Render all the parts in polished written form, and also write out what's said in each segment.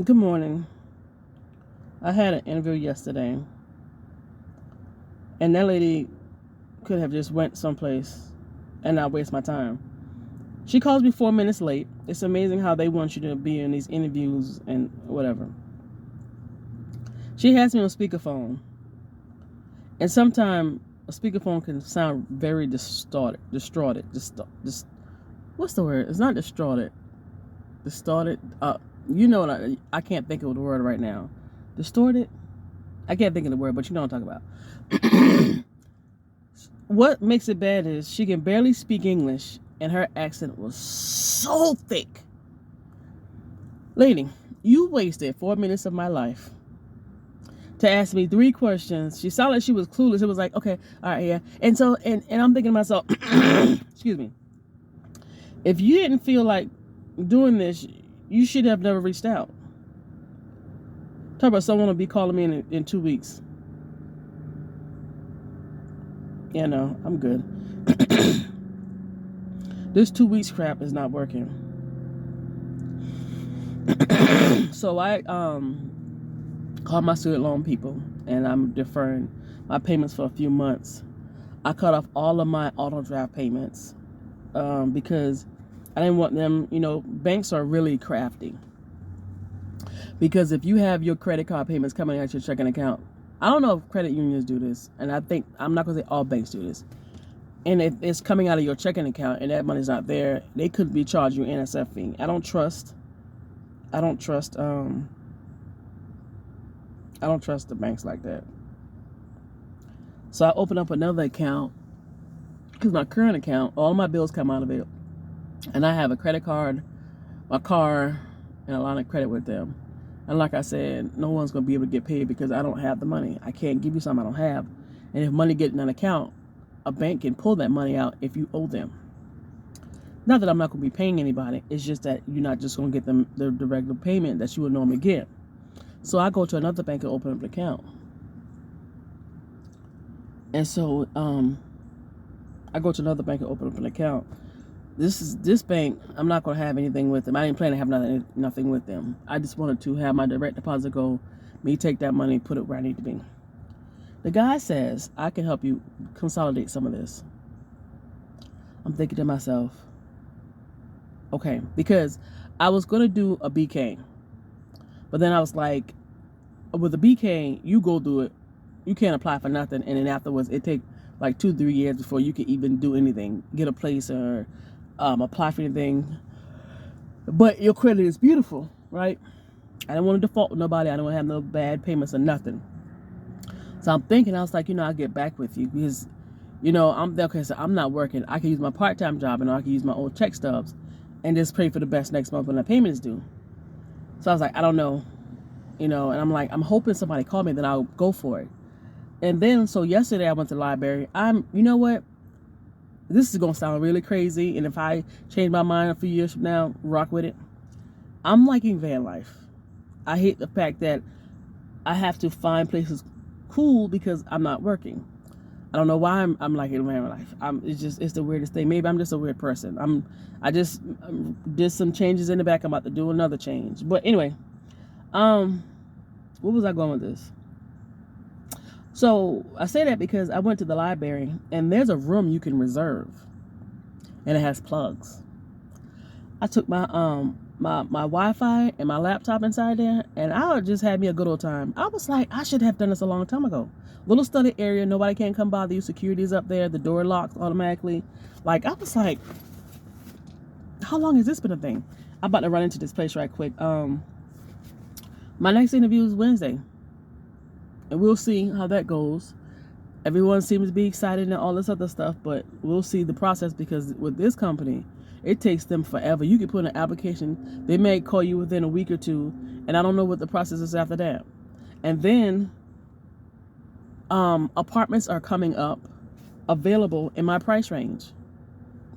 Good morning. I had an interview yesterday, and that lady could have just went someplace and not waste my time. She calls me 4 minutes late. It's amazing how they want you to be in these interviews and whatever. She has me on speakerphone, and sometimes a speakerphone can sound very what's the word? It's not distorted. Distorted. You know what? I can't think of the word right now. Distorted. I can't think of the word, but you know what I'm talking about. What makes it bad is she can barely speak English, and her accent was so thick. Lady, you wasted 4 minutes of my life to ask me 3 questions. She sounded like she was clueless. It was like, okay, all right, yeah. And so, and I'm thinking to myself, excuse me, if you didn't feel like doing this, you should have never reached out. Talk about someone will be calling me in 2 weeks. Yeah, no, I'm good. This 2 weeks crap is not working. So I called my student loan people, and I'm deferring my payments for a few months. I cut off all of my auto draft payments because I didn't want them. Banks are really crafty, because if you have your credit card payments coming out your checking account, I don't know if credit unions do this, and I'm not gonna say all banks do this. And if it's coming out of your checking account and that money's not there, they could be charging you NSF fee. I don't trust the banks like that. So I opened up another account, because my current account, all my bills come out of it, and I have a credit card, my car, and a line of credit with them. And like I said, no one's going to be able to get paid because I don't have the money. I can't give you something I don't have. And if money gets in an account, a bank can pull that money out if you owe them. Not that I'm not going to be paying anybody. It's just that you're not just going to get them the regular payment that you would normally get. So I go to another bank and open up an account. And so I go to another bank and open up an account. This bank, I'm not going to have anything with them. I didn't plan to have nothing with them. I just wanted to have my direct deposit go, me take that money, put it where I need to be. The guy says, I can help you consolidate some of this. I'm thinking to myself, okay, because I was going to do a BK. But then I was like, with a BK, you go do it. You can't apply for nothing. And then afterwards, it takes like 2-3 years before you can even do anything, get a place or apply for anything. But your credit is beautiful, right? I don't want to default with nobody. I don't want to have no bad payments or nothing. So I'm thinking, I was like, I'll get back with you because, so I'm not working. I can use my part-time job, and I can use my old check stubs and just pray for the best next month when the payment is due. So I was like, I don't know, and I'm like, I'm hoping somebody called me, then I'll go for it. And then, so yesterday I went to the library. You know what? This is going to sound really crazy. And if I change my mind a few years from now, rock with it. I'm liking van life. I hate the fact that I have to find places cool because I'm not working. I don't know why I'm liking van life. It's the weirdest thing. Maybe I'm just a weird person. I just did some changes in the back. I'm about to do another change. But anyway, what was I going with this? So I say that because I went to the library, and there's a room you can reserve, and it has plugs. I took my my Wi-Fi and my laptop inside there, and I just had me a good old time. I was like, I should have done this a long time ago. Little study area, nobody can come bother you. Security's up there, the door locks automatically. Like, I was like, how long has this been a thing? I'm about to run into this place right quick. My next interview is Wednesday, and we'll see how that goes. Everyone seems to be excited and all this other stuff, but we'll see the process, because with this company, it takes them forever. You can put in an application, they may call you within a week or two, and I don't know what the process is after that. And then apartments are coming up available in my price range,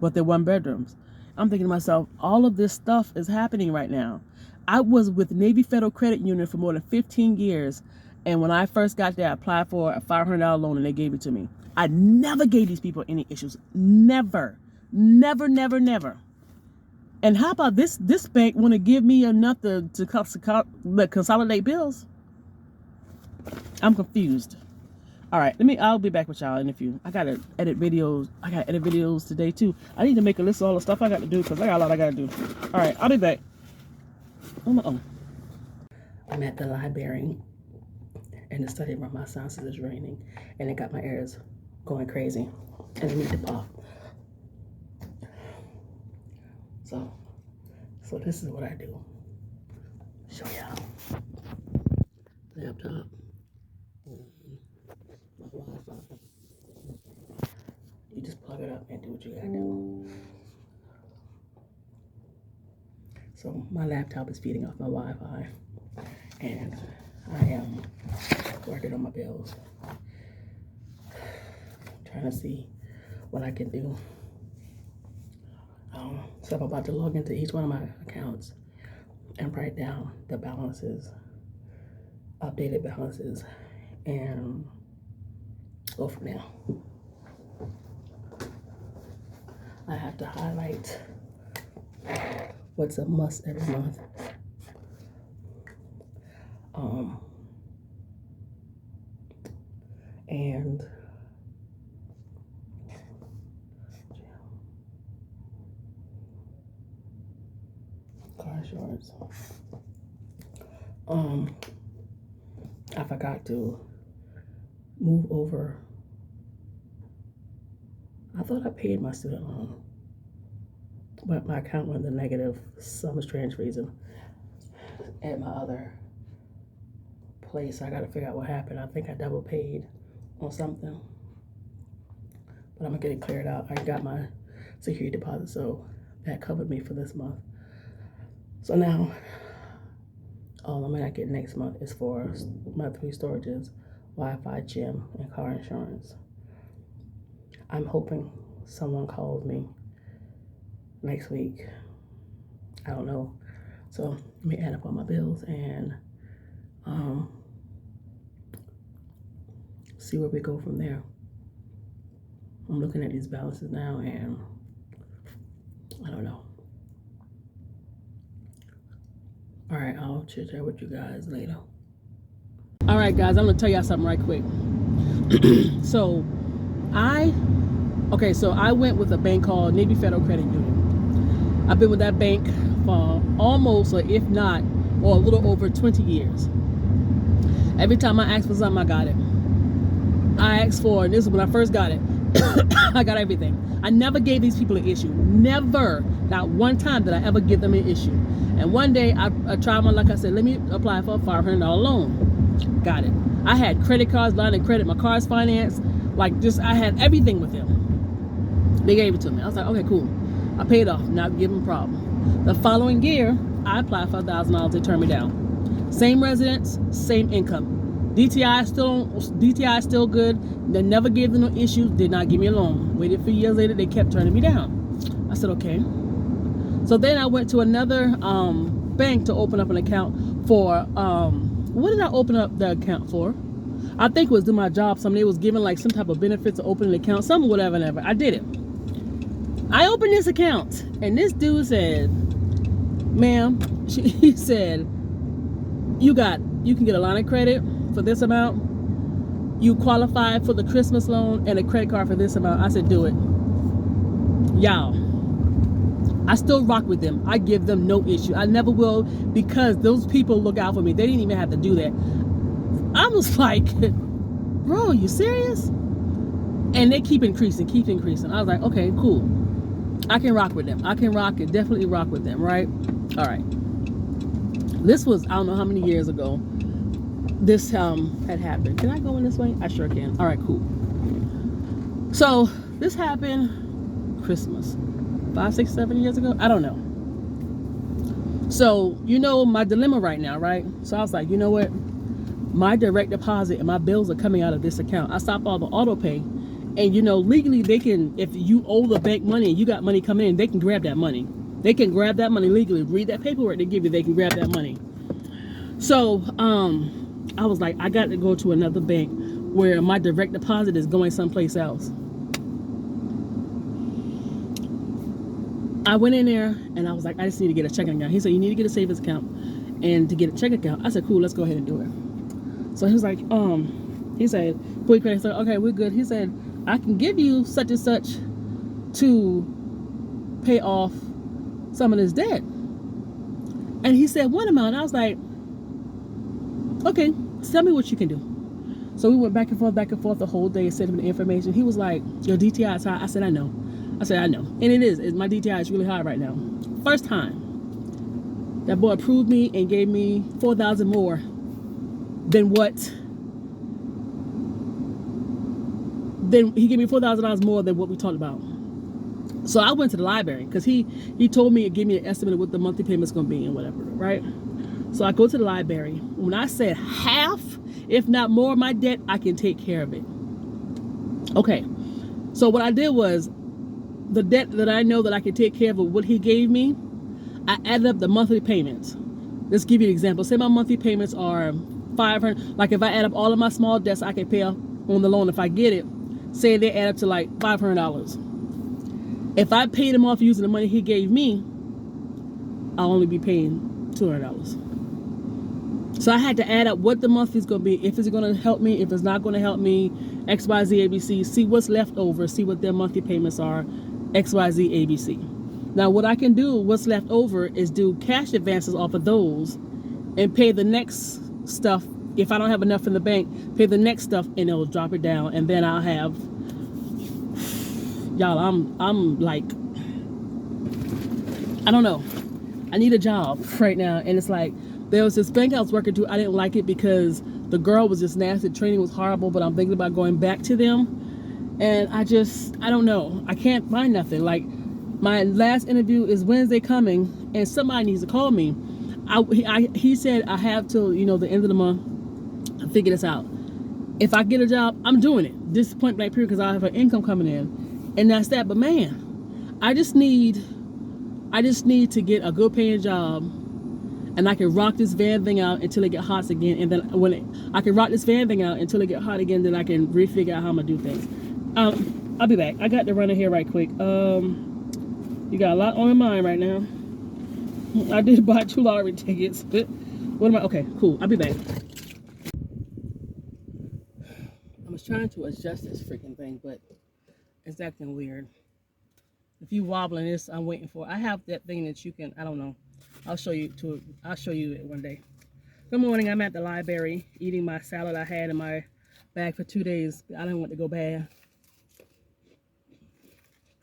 but they're 1 bedrooms. I'm thinking to myself, all of this stuff is happening right now. I was with Navy Federal Credit Union for more than 15 years, and when I first got there, I applied for a $500 loan, and they gave it to me. I never gave these people any issues. Never. Never, never, never. And how about this bank want to give me enough to consolidate bills? I'm confused. All right, I'll be back with y'all in a few. I gotta edit videos today too. I need to make a list of all the stuff I got to do because I got a lot I gotta do. All right, I'll be back on my own. I'm at the library and the study room. My sound is raining and it got my ears going crazy and I need to pop. So this is what I do. Show y'all. Laptop. My Wi-Fi. You just plug it up and do what you gotta do. So my laptop is feeding off my Wi-Fi, and I am working on my bills, trying to see what I can do. So I'm about to log into each one of my accounts and write down the balances, updated balances, and go from there. I have to highlight what's a must every month. And car insurance. I forgot to move over. I thought I paid my student loan, but my account went to negative some strange reason at my other place. I got to figure out what happened. I think I double paid on something, but I'm gonna get it cleared out. I got my security deposit, so that covered me for this month. So now all I'm gonna get next month is for my 3 storages, Wi-Fi, gym, and car insurance. I'm hoping someone calls me next week. I don't know. So let me add up all my bills and see where we go from there. I'm looking at these balances now and I don't know. All right, I'll chit chat with you guys later. All right, guys, I'm gonna tell y'all something right quick. So I went with a bank called Navy Federal Credit Union. I've been with that bank for almost, or if not, or a little over 20 years. Every time I asked for something, I got it. I asked for, and this is when I first got it, I got everything. I never gave these people an issue. Never. Not one time did I ever give them an issue. And one day, I tried my luck. I said, let me apply for a $500 loan. Got it. I had credit cards, line of credit, my car's financed. I had everything with them. They gave it to me. I was like, okay, cool. I paid off, not giving them a problem. The following year, I applied for $1,000. They turned me down. Same residence, same income. DTI still good. They never gave them no issues. Did not give me a loan. Waited for years later, they kept turning me down. I said, okay. So then I went to another bank to open up an account for, what did I open up the account for? I think it was doing my job. Somebody was giving like some type of benefits to open an account, some whatever. I did it. I opened this account, and this dude said, ma'am, he said, you can get a line of credit for this amount. You qualify for the Christmas loan and a credit card for this amount. I said, do it. Y'all, I still rock with them. I give them no issue. I never will, because those people look out for me. They didn't even have to do that. I was like, bro, you serious? And they keep increasing. I was like, okay, cool. I can rock with them. Definitely rock with them, right? All right. This was, I don't know how many years ago this had happened. Can I go in this way? I sure can. All right, cool. So this happened Christmas, 5, 6, 7 years ago. I don't know. So, my dilemma right now, right? So I was like, you know what? My direct deposit and my bills are coming out of this account. I stopped all the auto pay. And, legally they can, if you owe the bank money and you got money coming in, they can grab that money. They can grab that money legally. Read that paperwork they give you, they can grab that money. So, I was like, I got to go to another bank where my direct deposit is going someplace else. I went in there and I was like, I just need to get a checking account. He said, you need to get a savings account and to get a checking account. I said, cool, let's go ahead and do it. So he was like, he said, quick credit. So okay, we're good. He said, I can give you such and such to pay off some of this debt. And he said, what amount? I was like, okay, tell me what you can do. So we went back and forth the whole day, sending him the information. He was like, your DTI is high. I said, I know. I know. And it is. My DTI is really high right now. First time that boy approved me and gave me $4,000 more than what. Then he gave me $4,000 more than what we talked about. So I went to the library because he told me to give me an estimate of what the monthly payment's going to be and whatever, right? So I go to the library. When I said half, if not more of my debt, I can take care of it. Okay. So what I did was, the debt that I know that I can take care of what he gave me, I added up the monthly payments. Let's give you an example. Say my monthly payments are $500. Like if I add up all of my small debts I can pay off on the loan if I get it, say they add up to like $500. If I paid him off using the money he gave me, I'll only be paying $200. So I had to add up what the monthly is going to be, if it's going to help me, if it's not going to help me, X, Y, Z, ABC, see what's left over, see what their monthly payments are, X, Y, Z, ABC. Now what I can do, what's left over, is do cash advances off of those and pay the next stuff. If I don't have enough in the bank, pay the next stuff and it'll drop it down. And then I'll have, y'all, I'm like, I don't know. I need a job right now. And it's like, there was this bank I was working to. I didn't like it because the girl was just nasty. The training was horrible, but I'm thinking about going back to them. And I don't know. I can't find nothing. Like, my last interview is Wednesday coming, and somebody needs to call me. He said I have till, the end of the month to figure this out. If I get a job, I'm doing it. This point blank period, because I have an income coming in. And that's that. But man, I just need to get a good paying job. And I can rock this van thing out until it get hot again. And then I can rock this van thing out until it get hot again, then I can refigure out how I'm gonna do things. I'll be back. I got to run in here right quick. You got a lot on your mind right now. I did buy 2 lottery tickets. Okay, cool. I'll be back. I was trying to adjust this freaking thing, but it's acting weird. If you wobbling this, I'm waiting for. I have that thing that you can. I don't know. I'll show you it one day. Good morning. I'm at the library eating my salad I had in my bag for 2 days. I didn't want to go bad.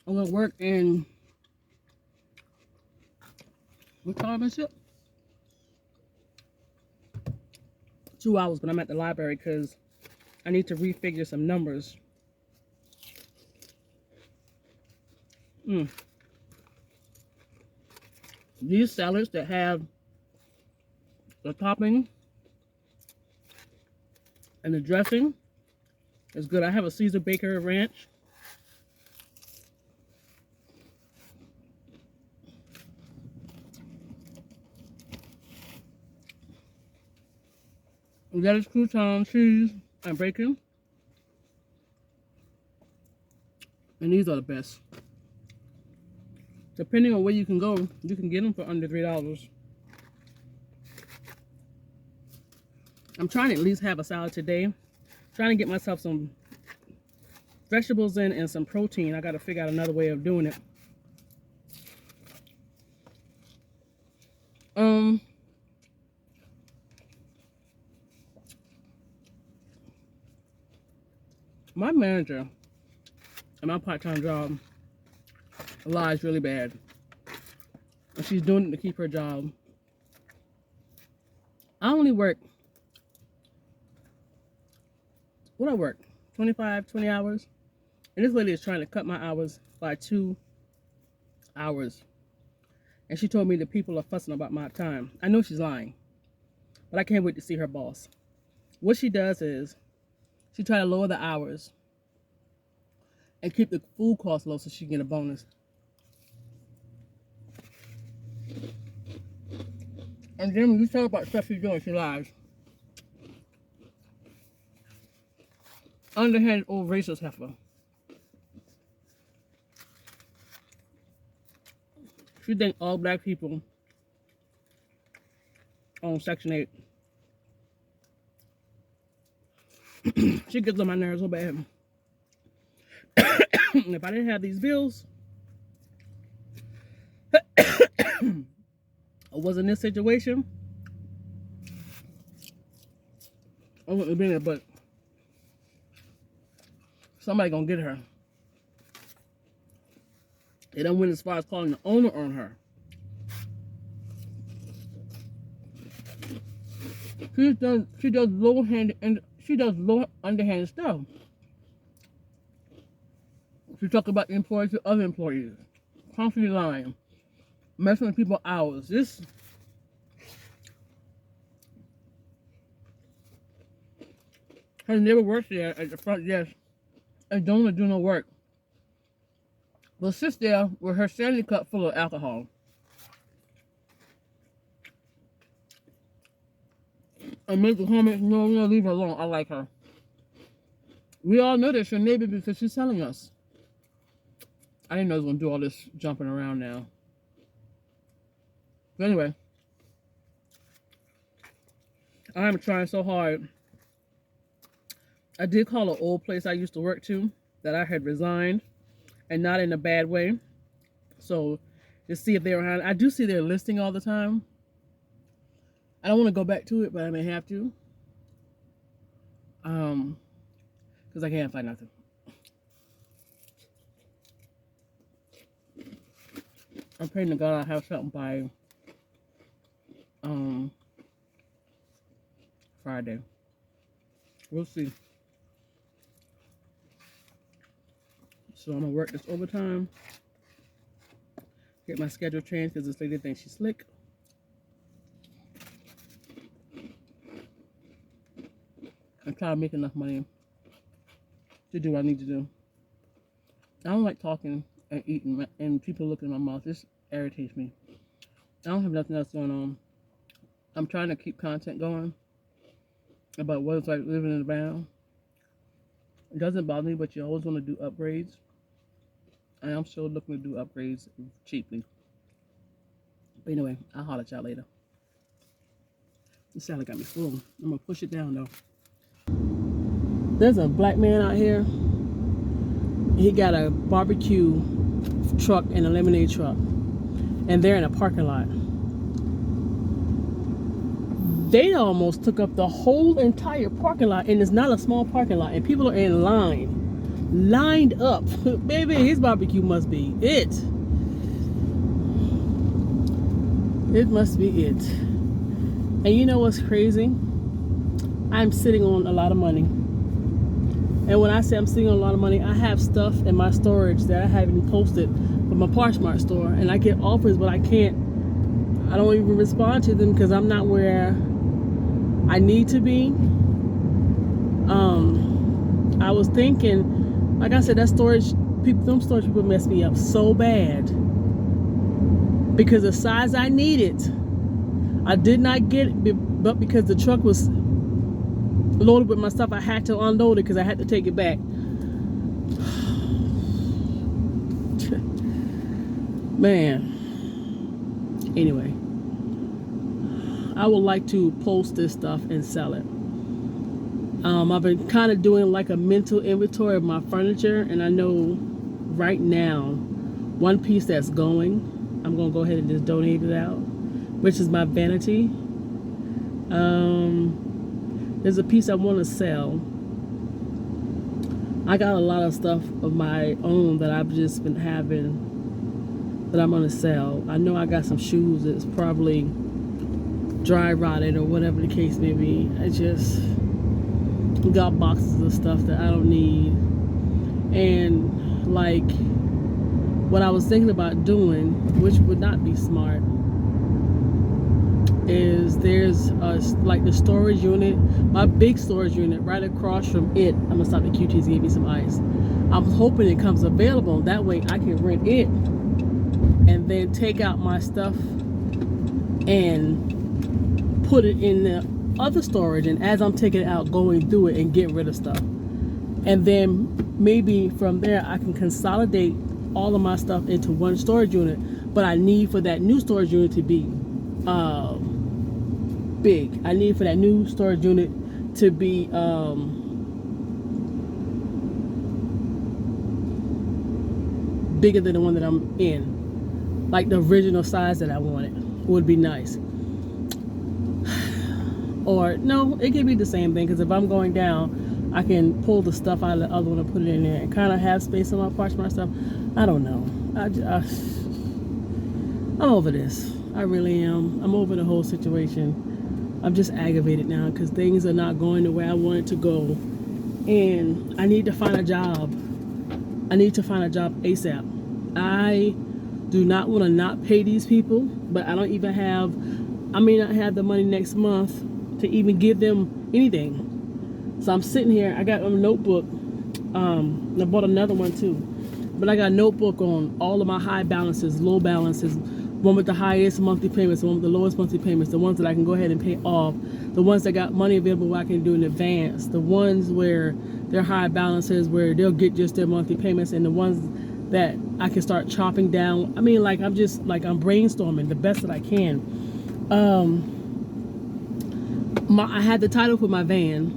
I'm gonna work in what time is it? 2 hours, but I'm at the library because I need to refigure some numbers. These salads that have the topping and the dressing is good. I have a Caesar Baker Ranch. Lettuce, crouton, cheese, and bacon. And these are the best. Depending on where you can go, you can get them for under $3. I'm trying to at least have a salad today. Trying to get myself some vegetables in and some protein. I got to figure out another way of doing it. My manager at my part-time job lies really bad. And she's doing it to keep her job. I only work, what I work, 20 hours. And this lady is trying to cut my hours by 2 hours. And she told me that people are fussing about my time. I know she's lying, but I can't wait to see her boss. What she does is she try to lower the hours and keep the food costs low so she can get a bonus. And then when you talk about stuff she's doing, she lies. Underhanded old racist heifer. She think all black people on Section 8. She gets on my nerves so bad. If I didn't have these bills, or was in this situation, I wouldn't have been there, but somebody gonna get her. They don't went as far as calling the owner on her. She does low-handed and she does low underhanded stuff. She talk about the employees to other employees, constantly lying, messing with people's hours. This has never worked there at the front desk and don't want to do no work, but sits there with her Stanley cup full of alcohol. And make the comments, no, leave her alone. I like her. We all know that your neighbor because she's telling us. I didn't know I was going to do all this jumping around now. But anyway, I'm trying so hard. I did call an old place I used to work to that I had resigned, and not in a bad way. So, just see if they're around. I do see their listing all the time. I don't want to go back to it, but I may have to. Because I can't find nothing. I'm praying to God I have something by Friday. We'll see. So I'm gonna work this overtime. Get my schedule changed because this lady thinks she's slick. I'm trying to make enough money to do what I need to do. I don't like talking and eating and people looking in my mouth. This irritates me. I don't have nothing else going on. I'm trying to keep content going about what it's like living in a van. It doesn't bother me, but you always want to do upgrades. And I'm still looking to do upgrades cheaply. But anyway, I'll holler at y'all later. This salad got me full. I'm going to push it down though. There's a black man out here. He got a barbecue truck and a lemonade truck. And they're in a parking lot. They almost took up the whole entire parking lot. And it's not a small parking lot. And people are in line. Lined up. Baby, his barbecue must be it. It must be it. And you know what's crazy? I'm sitting on a lot of money. And when I say I'm sitting on a lot of money, I have stuff in my storage that I haven't posted from my Poshmark store. And I get offers, but I don't even respond to them because I'm not where I need to be. I was thinking, like I said, them storage people messed me up so bad. Because the size I needed, I did not get it, but because the truck was loaded with my stuff, I had to unload it because I had to take it back. Man. Anyway, I would like to post this stuff and sell it. I've been kind of doing like a mental inventory of my furniture, and I know right now one piece that's going, I'm gonna go ahead and just donate it out, which is my vanity. There's a piece I want to sell. I got a lot of stuff of my own that I've just been having that I'm going to sell. I know I got some shoes that's probably dry rotted or whatever the case may be. I just got boxes of stuff that I don't need. And like what I was thinking about doing, which would not be smart, is there's like the storage unit, my big storage unit right across from it. I'm gonna stop the QTs, give me some ice. I'm hoping it comes available. That way I can rent it and then take out my stuff and put it in the other storage. And as I'm taking it out, going through it and get rid of stuff. And then maybe from there I can consolidate all of my stuff into one storage unit. but I need for that new storage unit to be big. I need for that new storage unit to be bigger than the one that I'm in. Like the original size that I wanted would be nice. Or no, it could be the same thing, because if I'm going down, I can pull the stuff out of the other one and put it in there and kind of have space on my parts, my stuff. I don't know. I'm over this. I really am. I'm over the whole situation. I'm just aggravated now because things are not going the way I want it to go. And I need to find a job. I need to find a job ASAP. I do not want to not pay these people, but I don't even have, I may not have the money next month to even give them anything. So I'm sitting here, I got a notebook. I bought another one too. But I got a notebook on all of my high balances, low balances, one with the highest monthly payments, the one with the lowest monthly payments, the ones that I can go ahead and pay off, the ones that got money available where I can do in advance, the ones where they're high balances where they'll get just their monthly payments, and the ones that I can start chopping down. I mean, like, I'm brainstorming the best that I can. I had the title for my van,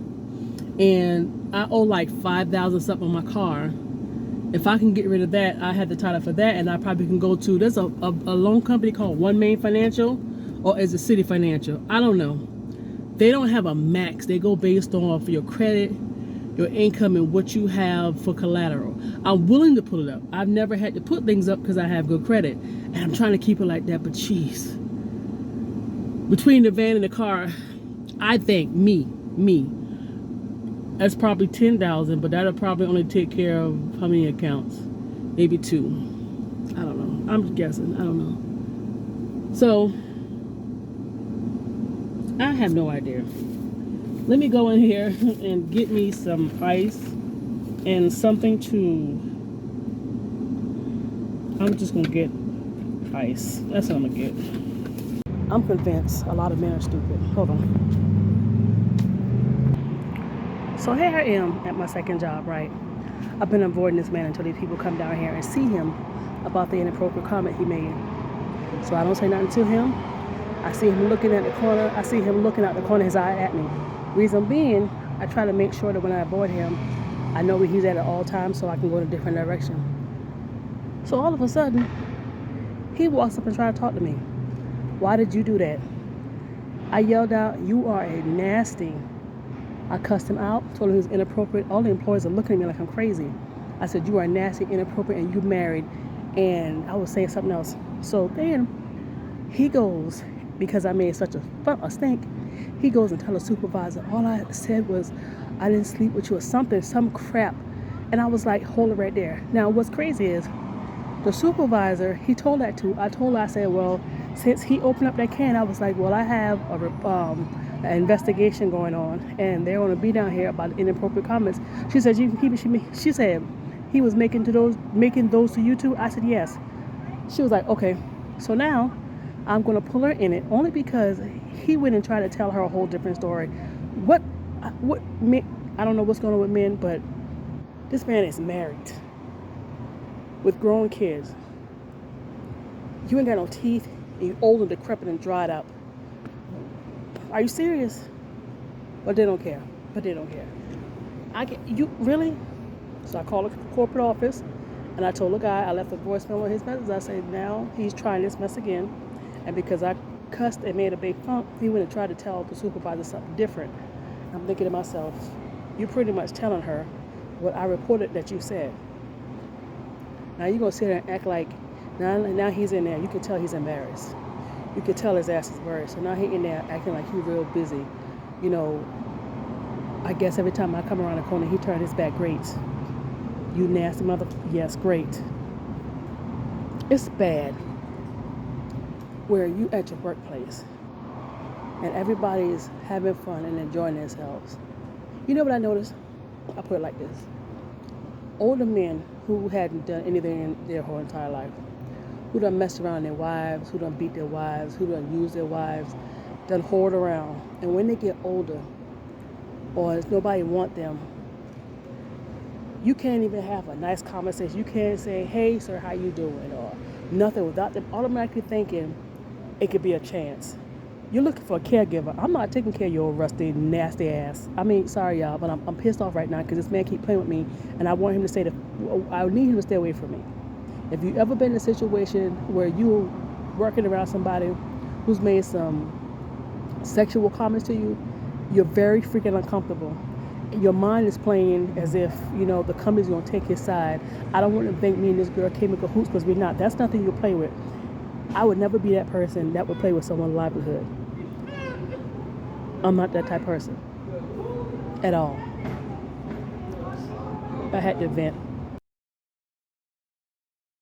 and I owe like $5,000 something on my car. If I can get rid of that, I had the title for that, and I probably can go to, there's a loan company called One Main Financial, or is it City Financial? I don't know. They don't have a max. They go based off your credit, your income, and what you have for collateral. I'm willing to put it up. I've never had to put things up because I have good credit, and I'm trying to keep it like that, but jeez. Between the van and the car, I think, me, that's probably $10,000, but that'll probably only take care of how many accounts? Maybe 2. I don't know. I'm just guessing. I don't know. So I have no idea. Let me go in here and get me some ice and something to. I'm just gonna get ice. That's what I'm gonna get. I'm convinced a lot of men are stupid. Hold on. So here I am at my second job, right? I've been avoiding this man until these people come down here and see him about the inappropriate comment he made. So I don't say nothing to him. I see him looking at the corner. I see him looking out the corner of his eye at me. Reason being, I try to make sure that when I avoid him, I know where he's at all times so I can go in a different direction. So all of a sudden, he walks up and tries to talk to me. Why did you do that? I yelled out, "You are a nasty." I cussed him out, told him he was inappropriate. All the employees are looking at me like I'm crazy. I said, "You are nasty, inappropriate, and you married." And I was saying something else. So then he goes, because I made such a stink, he goes and tells the supervisor, all I said was, "I didn't sleep with you," or something, some crap. And I was like, hold it right there. Now, what's crazy is the supervisor, he told that to, I said, well, since he opened up that can, I was like, well, I have an investigation going on, and they're going to be down here about inappropriate comments. She said, you can keep it. She said, he was making those to you too? I said, yes. She was like, okay. So now I'm going to pull her in it only because he went and tried to tell her a whole different story. What men, I don't know what's going on with men, but this man is married with grown kids. You ain't got no teeth, and you're old and decrepit and dried up. Are you serious? But they don't care. You really? So I called the corporate office, and I told the guy, I left a voicemail with his message. I said, now he's trying this mess again. And because I cussed and made a big funk, he went and tried to tell the supervisor something different. I'm thinking to myself, you're pretty much telling her what I reported that you said. Now you're going to sit there and act like, now he's in there. You can tell he's embarrassed. You can tell his ass is worried. So now he's in there acting like he's real busy. You know, I guess every time I come around the corner, he turned his back. Great. You nasty mother. Yes, great. It's bad where you at your workplace and everybody's having fun and enjoying themselves. You know what I noticed? I'll put it like this. Older men who hadn't done anything in their whole entire life, who done messed around their wives, who done beat their wives, who done used their wives, done whored around. And when they get older, or nobody want them, You can't even have a nice conversation. You can't say, "Hey, sir, how you doing?" or nothing without them automatically thinking it could be a chance. You're looking for a caregiver. I'm not taking care of your rusty, nasty ass. I mean, sorry y'all, but I'm pissed off right now because this man keep playing with me, and I want him to stay. I need him to stay away from me. If you ever been in a situation where you're working around somebody who's made some sexual comments to you, you're very freaking uncomfortable. Your mind is playing as if the company's gonna take his side. I don't want to think me and this girl came in cahoots because we're not. That's nothing you play with. I would never be that person that would play with someone's livelihood. I'm not that type of person at all. I had to vent.